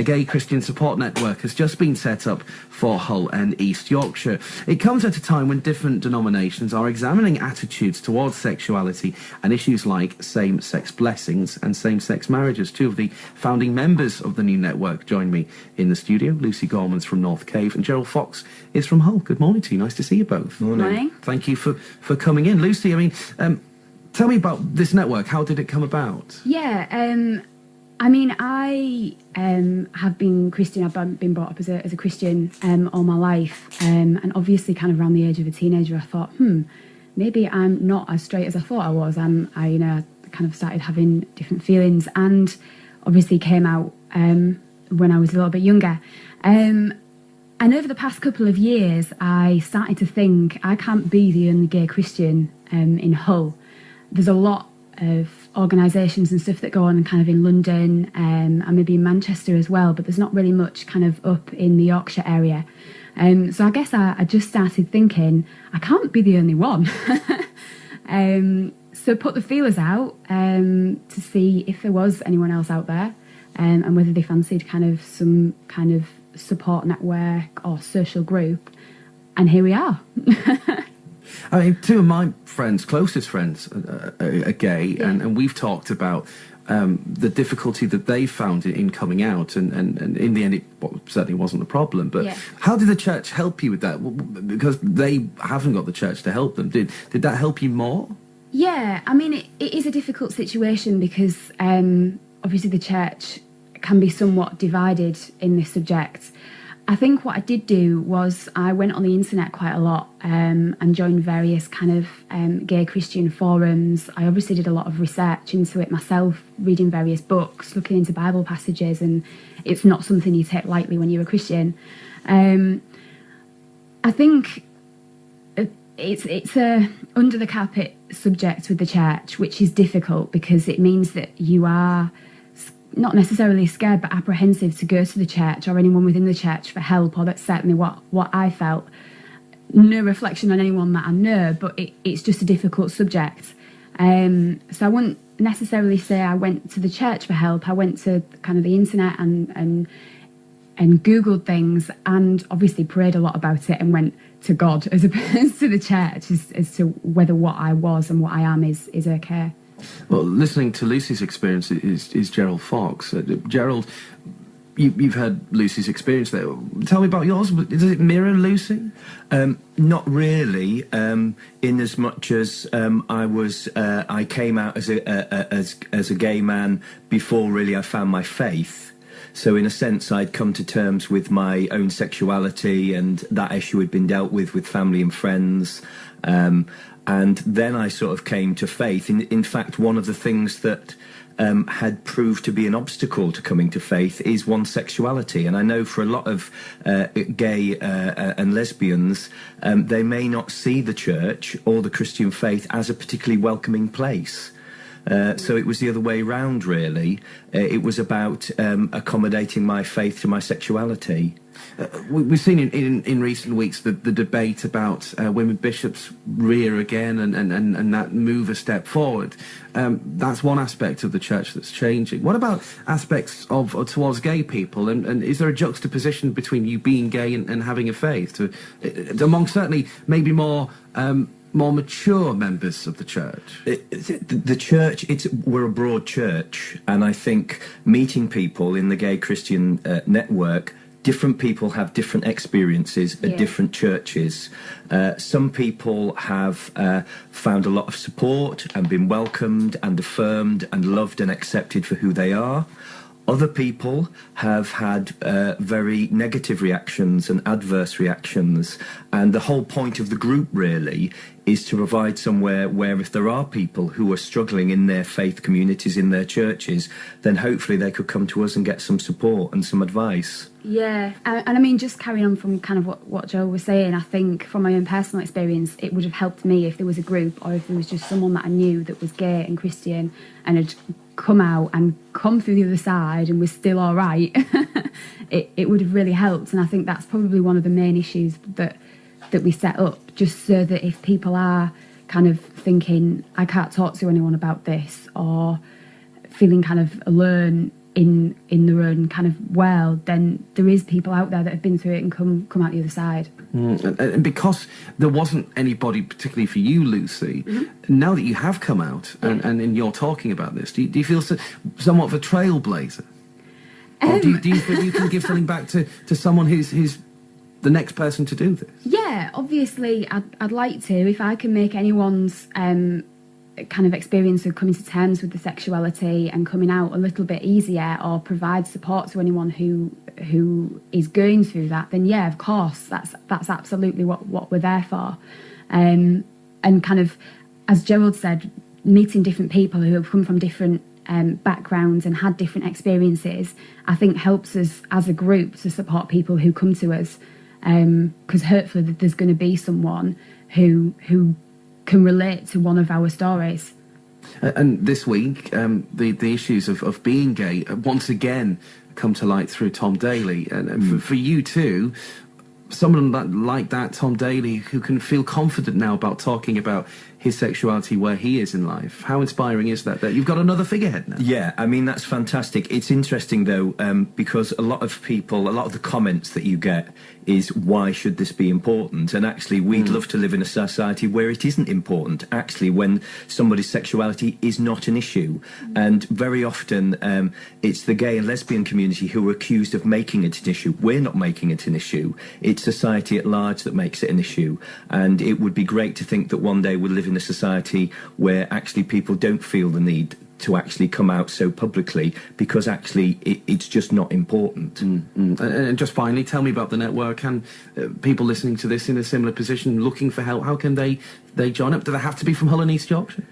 gay Christian support network has just been set up for Hull and East Yorkshire. It comes at a time when different denominations are examining attitudes towards sexuality and issues like same-sex blessings and same-sex marriages. Two of the founding members of the new network join me in the studio. Lucy Gorman's from North Cave and Gerald Fox is from Hull. Good morning to you. Nice to see you both. Morning. Thank you for coming in. Lucy, I mean, tell me about this network. How did it come about? Yeah, I mean, I have been Christian. I've been brought up as a Christian all my life, and obviously, kind of around the age of a teenager, I thought, maybe I'm not as straight as I thought I was. I kind of started having different feelings, and obviously came out when I was a little bit younger. And over the past couple of years, I started to think I can't be the only gay Christian in Hull. There's a lot of organisations and stuff that go on kind of in London and maybe in Manchester as well, but there's not really much kind of up in the Yorkshire area. So I guess I just started thinking I can't be the only one. So put the feelers out to see if there was anyone else out there and whether they fancied kind of some kind of support network or social group. And here we are. I mean, two of my friends, closest friends, are gay, yeah. and we've talked about the difficulty that they found in coming out, and in the end, it certainly wasn't a problem. But yeah. How did the church help you with that? Because they haven't got the church to help them. Did that help you more? Yeah, I mean, it is a difficult situation because obviously the church can be somewhat divided in this subject. I think what I did do was I went on the internet quite a lot and joined various kind of gay Christian forums. I obviously did a lot of research into it myself, reading various books, looking into Bible passages, and it's not something you take lightly when you're a Christian. I think it's a under the carpet subject with the church, which is difficult because it means that you are not necessarily scared, but apprehensive to go to the church or anyone within the church for help, or that's certainly what I felt. No reflection on anyone that I know, but it's just a difficult subject. So I wouldn't necessarily say I went to the church for help. I went to kind of the internet and Googled things and obviously prayed a lot about it and went to God as opposed to the church as to whether what I was and what I am is okay. Well, listening to Lucy's experience is Gerald Fox. Gerald, you've had Lucy's experience there. Tell me about yours. Does it mirror Lucy? Not really, in as much as I came out as a gay man before really I found my faith. So in a sense, I'd come to terms with my own sexuality, and that issue had been dealt with family and friends. And then I sort of came to faith. In fact, one of the things that had proved to be an obstacle to coming to faith is one's sexuality. And I know for a lot of gay and lesbians, they may not see the church or the Christian faith as a particularly welcoming place. So it was the other way round, really. It was about accommodating my faith to my sexuality. We've seen in recent weeks the debate about women bishops rear again and that move a step forward. That's one aspect of the church that's changing. What about aspects of towards gay people? And is there a juxtaposition between you being gay and having a faith? Among certainly maybe more mature members of the church? The church, we're a broad church, and I think meeting people in the gay Christian network, different people have different experiences at different churches. Some people have found a lot of support and been welcomed and affirmed and loved and accepted for who they are. Other people have had very negative reactions and adverse reactions, and the whole point of the group really is to provide somewhere where if there are people who are struggling in their faith communities, in their churches, then hopefully they could come to us and get some support and some advice. Yeah, and I mean, just carrying on from kind of what Joe was saying, I think from my own personal experience, it would have helped me if there was a group or if there was just someone that I knew that was gay and Christian and had come out and come through the other side and was still all right. it would have really helped, and I think that's probably one of the main issues that we set up, just so that if people are kind of thinking, I can't talk to anyone about this, or feeling kind of alone in their own kind of world, then there is people out there that have been through it and come out the other side. And because there wasn't anybody particularly for you, Lucy, now that you have come out and you're talking about this, do you feel somewhat of a trailblazer? Or do you feel you can give something back to someone who's the next person to do this? Yeah, obviously I'd like to. If I can make anyone's kind of experience of coming to terms with the sexuality and coming out a little bit easier, or provide support to anyone who is going through that, then yeah, of course, that's absolutely what we're there for. And kind of, as Gerald said, meeting different people who have come from different backgrounds and had different experiences, I think helps us as a group to support people who come to us, because hopefully there's going to be someone who can relate to one of our stories. And this week, the issues of being gay once again come to light through Tom Daly. And for you too, someone like that, Tom Daly, who can feel confident now about talking about his sexuality where he is in life. How inspiring is that you've got another figurehead now? Yeah, I mean, that's fantastic. It's interesting, though, because a lot of the comments that you get is, why should this be important? And actually, we'd love to live in a society where it isn't important, actually, when somebody's sexuality is not an issue. And very often, it's the gay and lesbian community who are accused of making it an issue. We're not making it an issue. It's society at large that makes it an issue. And it would be great to think that one day we'll live in a society where actually people don't feel the need to actually come out so publicly, because actually it's just not important. And just finally, tell me about the network, and people listening to this in a similar position looking for help, how can they join up? Do they have to be from Hull and East Yorkshire?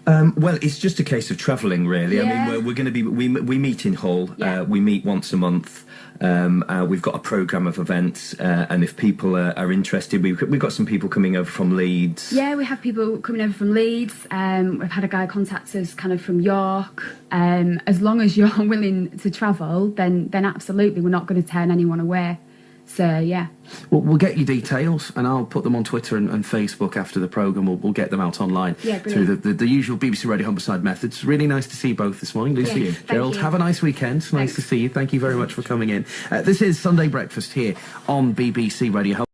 Well, it's just a case of travelling, really. Yeah. I mean, we're going to be we meet in Hull. Yeah. We meet once a month. We've got a programme of events, and if people are interested, we've got some people coming over from Leeds. Yeah, we have people coming over from Leeds. We've had a guy contact us kind of from York. As long as you're willing to travel, then absolutely, we're not going to turn anyone away. So, yeah. Well, we'll get your details, and I'll put them on Twitter and Facebook after the programme. We'll get them out online through the usual BBC Radio Humberside methods. Really nice to see you both this morning. Lucy, Yeah, Gerald, you. have a nice weekend. Nice to see you. Thank you very much for coming in. This is Sunday Breakfast here on BBC Radio